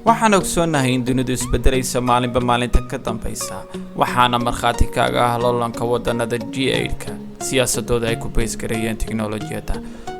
waxaan ogsoonahay in dunidu isbedelaysa maalinba maalinta ka dambaysa waxaana markhaati kaaga ah loolanka wadannada G8ka siyaasadooda ay ku beesgareeyeen tiknoolajiyada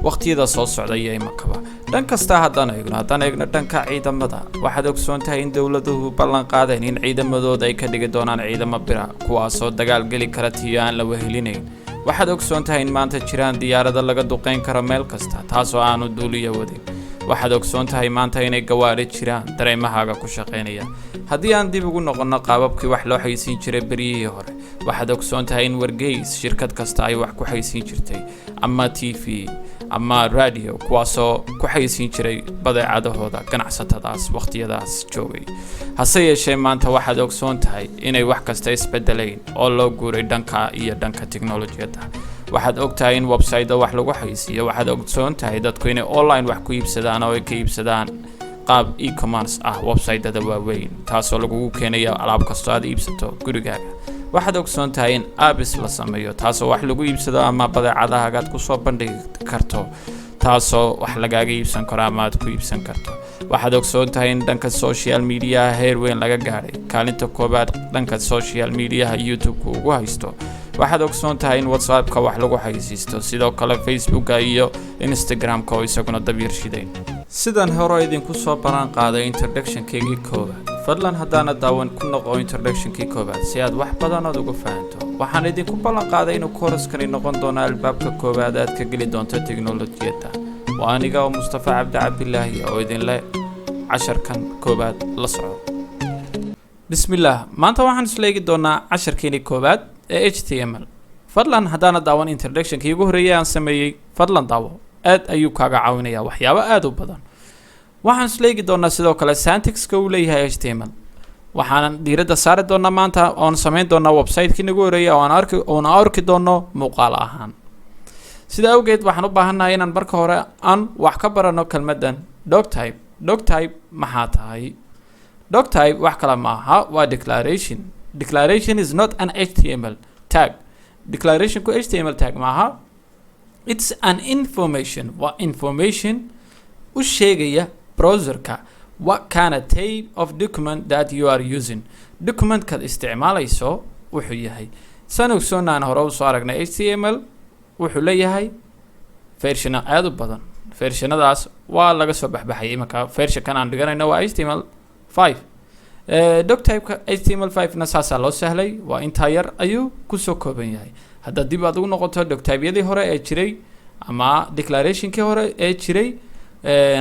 waqtiyada soo socda iyo imakaba dhan kasta haddaan eegno dhanka ciidamada waxaad ogsoon tahay in dawladuhu ballan qaadeen in ciidamadooda ay ka dhigi doonaan ciidamo bira kuwaasoo dagaal geli kara tii aan la wehelinayn waxaad ogsoon tahay in maanta jiraan diyaarada laga duqeyn karo meel kasta taasoo aanu duuliyo wadin waxaad ogsoon tahay maanta inay gawaari jiraan dareemahaaga ku shaqeynaya haddii aan dib ugu noqono qaababkii wax loo xaysiin jiray beriyihii hore waxaad ogsoon tahay in wargeys shirkad kasta ay wax ku xaysiin jirtay ama TV ama radio kuwaasoo ku xaysiin jiray badeecadahooda ganacsatadaas waqtiyadaas joogay hase yeeshee maanta waxaad ogsoon tahay inay wax kasta isbedeleen oo loo guuray dhanka tiknoolajiyada waxaad ogtahay in website wax lagu xaysiiyo waxaad ogsoon tahay dadku inay online wax ku iibsadaan oo ay ka iibsadaan qaab e-commerce ah website-da waaweyn taasoo lagu keenayo alaab kasta aad iibsato gurigaaga waxaad ogsoon tahay in apps la sameeyo taasoo wax lagu iibsado ama badeecadaha aad ku soo bandhigi karto taasoo wax lagaaga iibsan karo ama aad ku iibsan karto waxaad ogsoon tahay in dhanka social media heer weyn laga gaaray kaalinta koobaad dhanka social media YouTube-ku ugu haysto waxaad ogsoon tahay in WhatsApp-ka wax lagu xaysiisto sidoo kale Facebook-ka iyo Instagram-ka oo isaguna dabiirshiday sidan hore idinku soo baran qaaday introduction-keygii koowaad fadlan haddaana daawan ku noqo introduction-kii koowaad si aad wax badan uga fahanto waxaan idinku ballan qaaday inuu kooraskani noqon doono albaabka koowaad aad ka geli doonto tiknoolajiyada waa aniga oo Mustafa Cabdi Cabdillaahi oo idin leh casharkan koowaad la soco bismillaah maanta waxaan isleegi doonaa casharkeeni koowaad ee HTML fadlan haddaana daawan introduction-kii ugu horeeyay aan sameeyay fadlan daawo aad ayuu kaaga caawinayaa waxyaabo aad u badan waxaan isleegi doonaa sidoo kale syntax-ka uu leeyahay HTML waxaan diiradda saari doonaa maanta oon samayn doonaa website-kii ugu horeeyay oo aan arki doono muuqaal ahaan sida awgeed waxaan u baahanahay inaan marka hore aan wax ka barano kelmaddan doctype maxaa tahay doctype wax kale ma aha waa declaration is not an HTML tag declaration ku HTML tag maaha it's an information u sheegaya browserka what kind of type of document that you are using document kad isticmaalayso wuxuu yahay sanoogsoonaan hore u soo aragnay HTML wuxuu leeyahay version aad u badan versionadaas waa laga soo baxbaxay imanka version kan aan dhiganayno waa HTML5 doctype-ka HTML5 na saasaa loo sahlay waa intaa yar ayuu kusoo kooban yahay hadda dib aad ugu noqoto doctype-yadii hore ee jiray ama declaration-kii hore ee jiray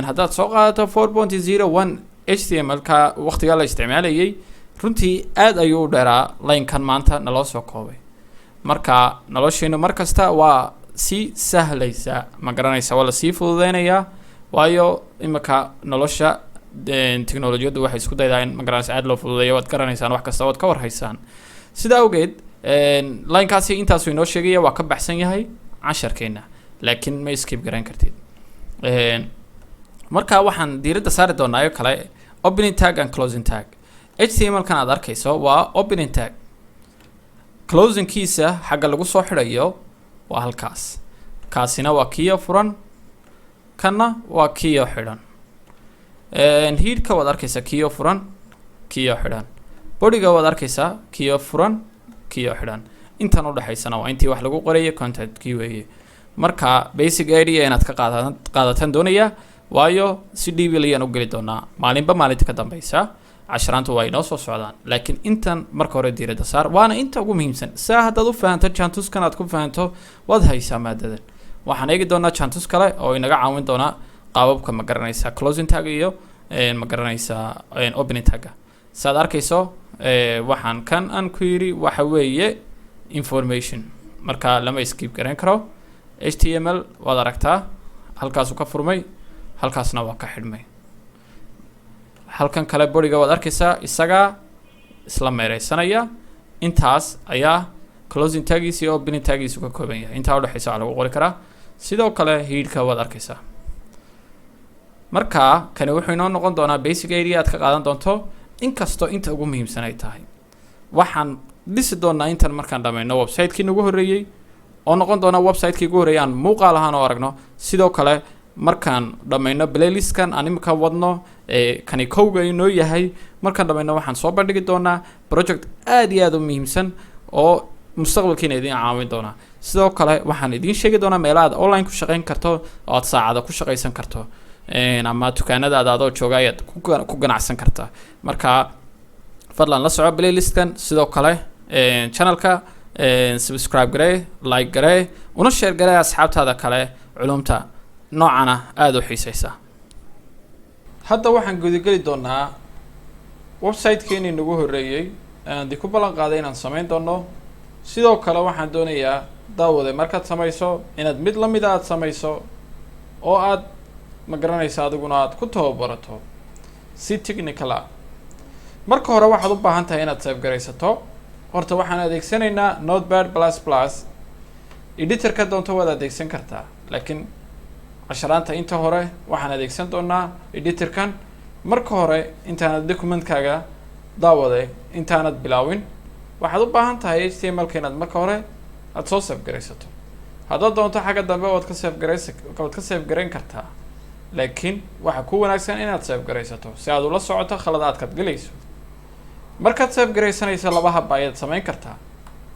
haddaad soo qaadato 4.01 HTML-ka waqtigaa la isticmaalayay runtii aad ayuu u dheeraa line-kan maanta naloo soo koobay marka nolosheenu markasta waa sii sahlaysa ma garanaysa waa lasii fududeynayaa waayo imanka nolosha tiknoolajiyadu waxay isku daydaa in ma garanaysa aad loo fududeeyo waad garanaysaan wax kasta waad ka warhaysaan sida awgeed line-kaasi intaasuu inoo sheegaya waa ka baxsan yahay casharkeena laakiin ma skip garan kartid marka waxaan diiradda saari doonaa oo kale opening tag and closing tag HTML-kan aad arkayso waa opening tag closing-kiisa xagga lagu soo xidhayo waa halkaas kaasina waa kiyo furan kana waa kiyo xidhan headka waad arkaysaa kiyo furan kiyo xidhan bodyga waad arkaysaa kiyo furan kiyo xidhan intan u dhaxaysana waa intii wax lagu qorayay content-kii weeye marka basic idea inaad ka qaadatan doonaya waayo si dhiibilayaan u geli doonaa maalinba maalinta ka dambaysa casharaantu waa inoo soo socdaan laakiin intan marka hore diiradda saar waana inta ugu muhiimsan saa haddaad u fahanto jantuskan aad ku fahanto waad haysaa maadadan waxaan eegi doonaa jantus kale oo inaga caawin doonaa qaababka ma garanaysaa closing tag iyo ma garanaysaa opening tagga saad arkayso waxaan kan aan ku yiri waxa weeye information marka lama skip garan karo HTML waad aragtaa halkaas uu ka furmay halkaasna waa ka xidhmay halkan kale bodyga waad arkaysaa isaga isla meereysanaya intaas ayaa closing tagiisa iyo opening tagiisa ka kooban yahay inta u dhaxaysa waxa lagu qori karaa sidoo kale headka waad arkaysaa marka kani wuxuu inoo noqon doonaa basic idea aad ka qaadan doonto inkastoo inta ugu muhiimsan ay tahay waxaan dhisi doonaa intan markaan dhammayno website-kii ugu horeeyay oo noqon doona website-kii ugu horeeyay aan muuqaal ahaan oo aragno sidoo kale markaan dhamayno playlistkan aan imika wadno kani kowga inoo yahay markaan dhamayno waxaan soo bandhigi doonaa project aad iyo aad u muhiimsan oo mustaqbalkiina idin caawin doona sidoo kale waxaan idin sheegi doonaa meelaha aad online ku shaqayn karto oo aad saacada ku shaqaysan karto ama dukaanadaada adoo jooga ayaad ku ganacsan kartaa marka fadlan la soco playlistkan sidoo kale channelka subscribe garee like garee una share garee asxaabtaada kale culumta noocana aad u xiisaysa hadda waxaan gudageli doonaa website-keenii nagu horeeyay aan ku ballan qaaday inaan samayn doono sidoo kale waxaan doonayaa daawade markaad samayso inaad mid la mid aad samayso oo aad ma garanaysa adiguna aad ku tababarato si technical ah marka hore waxaad u baahan tahay inaad save garaysato horta waxaan adeegsanaynaa notepad++ editor-ka doonto waad adeegsan kartaa laakiin casharaanta inta hore waxaan adeegsan doonaa editor-kan marka hore intaanad document-kaaga daawade intaanad bilaawin waxaad u baahan tahay HTML-ka inaad marka hore aad soo save garaysato haddaad doonto xagga dambe waad ka save garayn kartaa laakiin waxa ku wanaagsan inaad save garaysato si aad ula socoto khaladaadkaad gelayso markaad save garaysanayso laba hab ayaad samayn kartaa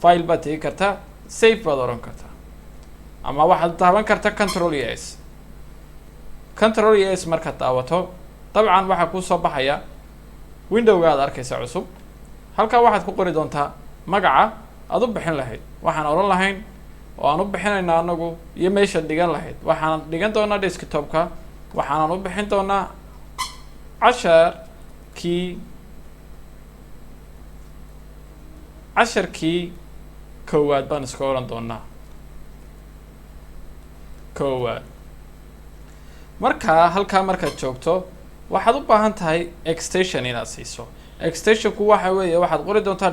file baad tegi kartaa save baad oran kartaa ama waxaad taaban kartaa control es markaad daawato dabcan waxaa kuu soo baxaya windowga aad arkaysa cusub halkaa waxaad ku qori doontaa magaca aad u bixin lahayd waxaan oran lahayn oo aan u bixinayna anagu iyo meeshaad dhigan lahayd waxaan dhigan doonaa desktop-ka waxaanan u bixin doonaa casharkii koowaad baan iska oran doonaa koowaad markaa halkaa markaad joogto waxaad u baahan tahay extension inaad siiso extensionku waxa weeye waxaad qori doontaa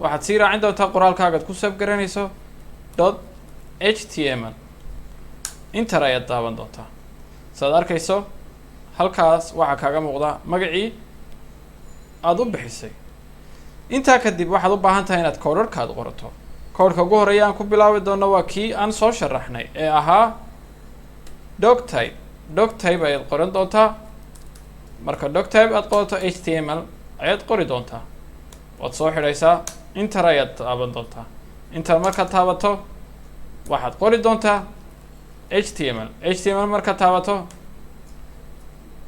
waxaad sii raacin doontaa qoraalkaagaad ku save garanayso .html inter ayaad daaban doontaa saad arkayso halkaas waxaa kaaga muuqda magacii aada u bixisay intaa kadib waxaad u baahan tahay inaad koodharkaad qorato koodhka ugu horeeya aan ku bilaabi doono waa kii aan soo sharaxnay ee ahaa doctype ayaad qoran doontaa marka doctype aad qorato HTML ayaad qori doontaa waad soo xidhaysaa inter ayaad taaban doontaa inter markaad taabato waxaad qori doontaa HTML markaad taabato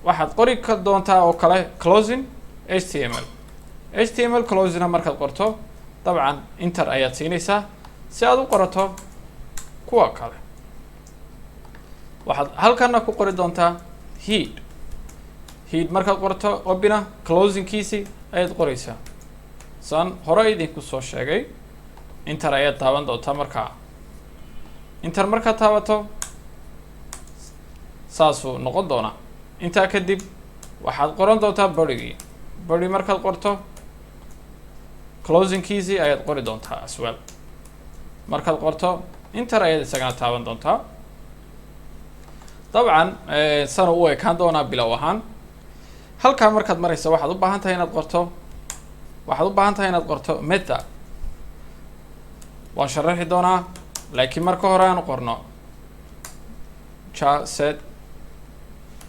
waxaad qori doontaa oo kale closing HTML closingna markaad qorto dabcan inter ayaad siinaysaa si aad u qorato kuwa kale waxaad halkana ku qori doontaa head markaad qorto obina closingkiisi ayaad qoraysaa saan hore idinku soo sheegay inter ayaad taaban doontaa markaa inter markaad taabato saasuu noqon doonaa intaa kadib waxaad qoran doontaa body markaad qorto closingkiisii ayaad qori doontaa aswell markaad qorto inter ayaad isagana taaban doontaa dabcan sana u ekaan doonaa bilow ahaan halkaa markaad maraysa waxaad u baahan tahay inaad qorto method waan sharaxi doonaa laakiin marka hore aan qorno set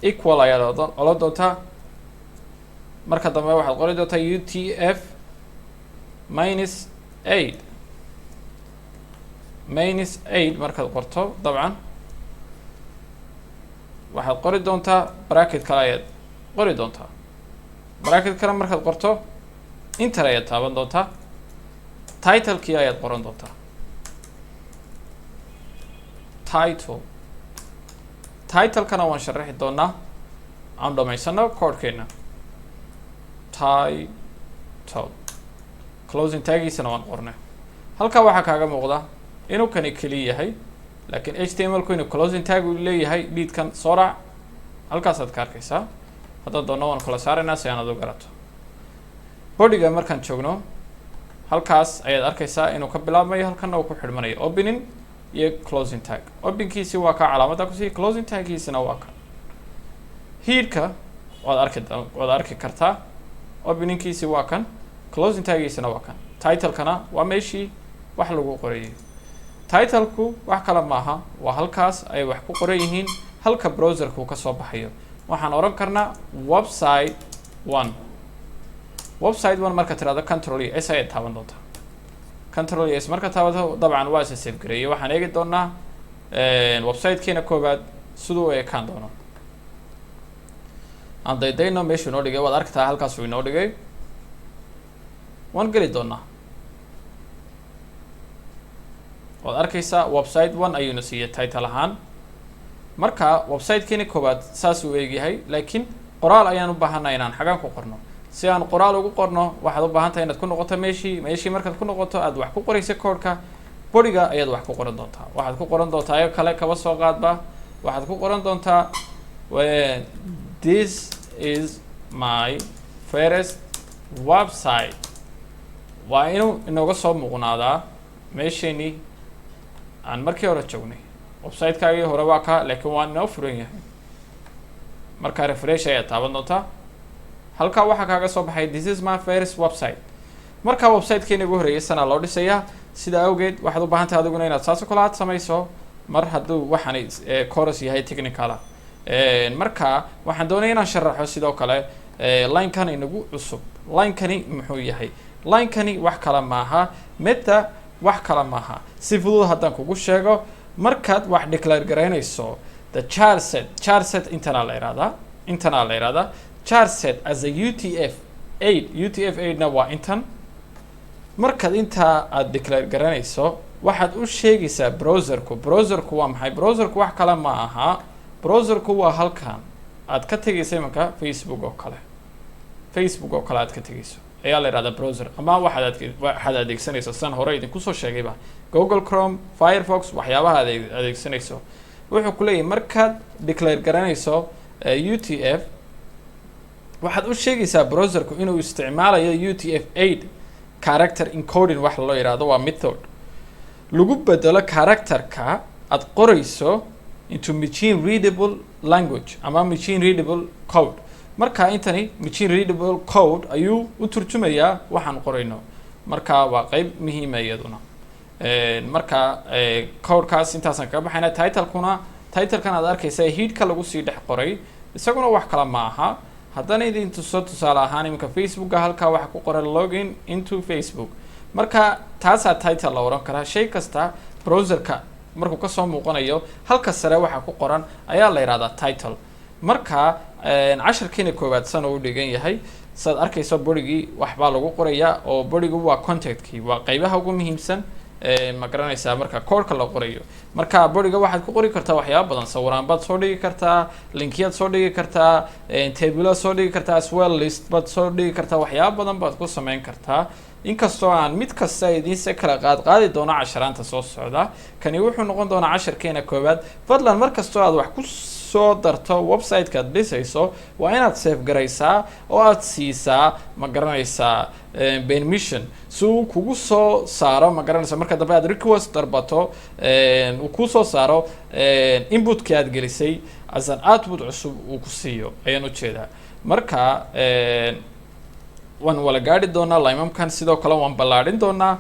equal ayaad ola doontaa marka dambe waxaad qori doontaa utf -8 markaad qorto dabcan waxaad qori doontaa bracket kale ayaad qori doontaa bracket kale markaad qorto inter ayaad taaban doontaa titlekii ayaad qoran doontaa titlekana waan sharaxi doonaa aan dhamaysano koodhkeena title closing tagiisana waan qornay halkaa waxaa kaaga muuqda inuu kani keli yahay laakiin HTML-ku inuu closing tag uu leeyahay leadkan soo raac halkaasaad ka arkaysaa haddaan doonno waan kala saaraynaa si aanaad u garato bodyga markaan joogno halkaas ayaad arkaysaa inuu ka bilaabmayo halkana uu ku xidhmanayo opening iyo closing tag openkiisi waa ka calaamadda kusii closing taggiisina waa ka headka waad arki kartaa openingkiisi waa kan closing taggiisina waa kan titlekana waa meeshii wax lagu qorayay title-ku wax kale maaha waa halkaas ay wax ku qoran yihiin halka browserku ka soo baxayo waxaan oran karnaa website 1 website 1 marka tiraahdo control s ay taaban doontaa control s marka taabato dabcan waa save gareeyay waxaan eegi doonaa website-keena koobaad sidoo ay ekaan doono aan daydayno meesha noo dhigay waad aragtaa halkaas uu inoo dhigay waan geli doonaa waad arkaysaa website 1 ayuuna siiyay title ahaan marka website-keena koobaad saas uu eegyahay laakiin qoraal ayaan u baahanay inaan xagaan ku qorno si aan qoraal ugu qorno waxaad u baahan tahay inaad ku noqoto meeshii markaad ku noqoto aad wax ku qorayso code-ka bodiga ayaad wax ku qoran doontaa waxaad ku qoran doontaa ayaga kale kaba soo qaadba waxaad ku qoran doontaa this is my first website waa inuu inooga soo muuqnaadaa meesheenii aan markii hore joognay website-kaagii hore waa ka laakiin waa inoo furan yahay marka refresh ayaad taaban doontaa halkaa waxaa kaaga soo baxay this is my first website marka website-keena ugu horreeyay sana loo dhisayaa sida awgeed waxaad u baahan tahay adiguna inaad saas oo kale aad samayso mar hadduu waxaan chorus yahay technical marka waxaan doonaya inaan sharaxo sidoo kale line-kan inagu cusub line-kani muxuu yahay line-kani wax kale maaha meta wax kale maaha si fudud haddaan kugu sheego markaad wax declare garaynayso the char set intana la yiraahdaa char set as a UTF-8 na waa intan markaad intaa aad declare garanayso waxaad u sheegaysaa browserku waa maxay browserku wax kale ma aha browserku waa halkan aad ka tegaysa imanka facebook oo kale aad ka tegayso ayaa la yidhahdaa browser ama waxaad adeegsanayso san hore idinku soo sheegayba google chrome firefox waxyaabaha adeegsanayso wuxuu ku leeyahay markaad declare garanayso UTF waxaad u sheegaysaa browserku inuu isticmaalayo UTF-8 character encoding wax loo yiraahdo waa method lagu bedelo characterka aad qorayso into machine readable language ama machine readable code marka intani machine readable code ayuu u turjumayaa waxaan qorayno marka waa qayb muhiim ah iyaduna marka codekaas intaasaan kaga baxayna title-kan aad arkaysaa headka lagu sii dhex qoray isaguna wax kale ma aha haddana idin tusaale ahaan iminka facebooka halkaa waxa ku qoran login into facebook marka taasaa title la oran karaa shay kasta browserka markuu kasoo muuqanayo halka sare waxa ku qoran ayaa la yidhahdaa title marka casharkiina koowaad san uu dhigan yahay saad arkayso bodigii waxbaa lagu qorayaa oo bodigu waa contactkii waa qaybaha ugu muhiimsan ma garanaysaa marka koodhka la qorayo marka bodiga waxaad ku qori kartaa waxyaaba badan sawiraan baad soo dhigi kartaa linkiyaad soo dhigi kartaa tabilaad soo dhigi kartaa swell list baad soo dhigi kartaa waxyaaba badan baad ku samayn kartaa inkastoo aan mid kasta idiinse kala qaadi doono casharaanta soo socda kani wuxuu noqon doonaa casharkeena koowaad fadlan markastoo aad wax ku soo darto website-ka aad dhisayso waa inaad save garaysaa oo aad siisaa ma garanaysaa permission si uu kugu soo saaro ma garanaysaa marka dambe aad request darbato uu ku soo saaro inputkii aad gelisay as an output cusub uu ku siiyo ayaan ujeedaa marka waan wala gaari doonaa limamkan sidoo kale waan ballaadhin doonaa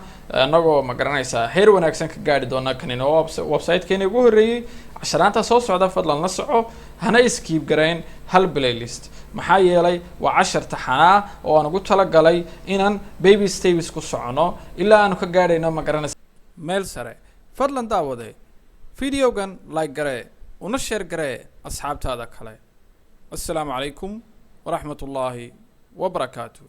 annagoo ma garanaysaa heer wanaagsan ka gaari doonaa kanina website-keeni ugu horreeyey casharaanta soo socda fadlan la soco hana iskiib garayn hal playlist maxaa yeelay waa cashar taxanaa oo aan ugu talagalay inaan baby steps ku socono ilaa aanu ka gaadhayno ma garanaysa meel sare fadlan daawade videogan like garee una share garee asxaabtaada kale assalaamu calaykum waraxmat ullaahi wabarakaatu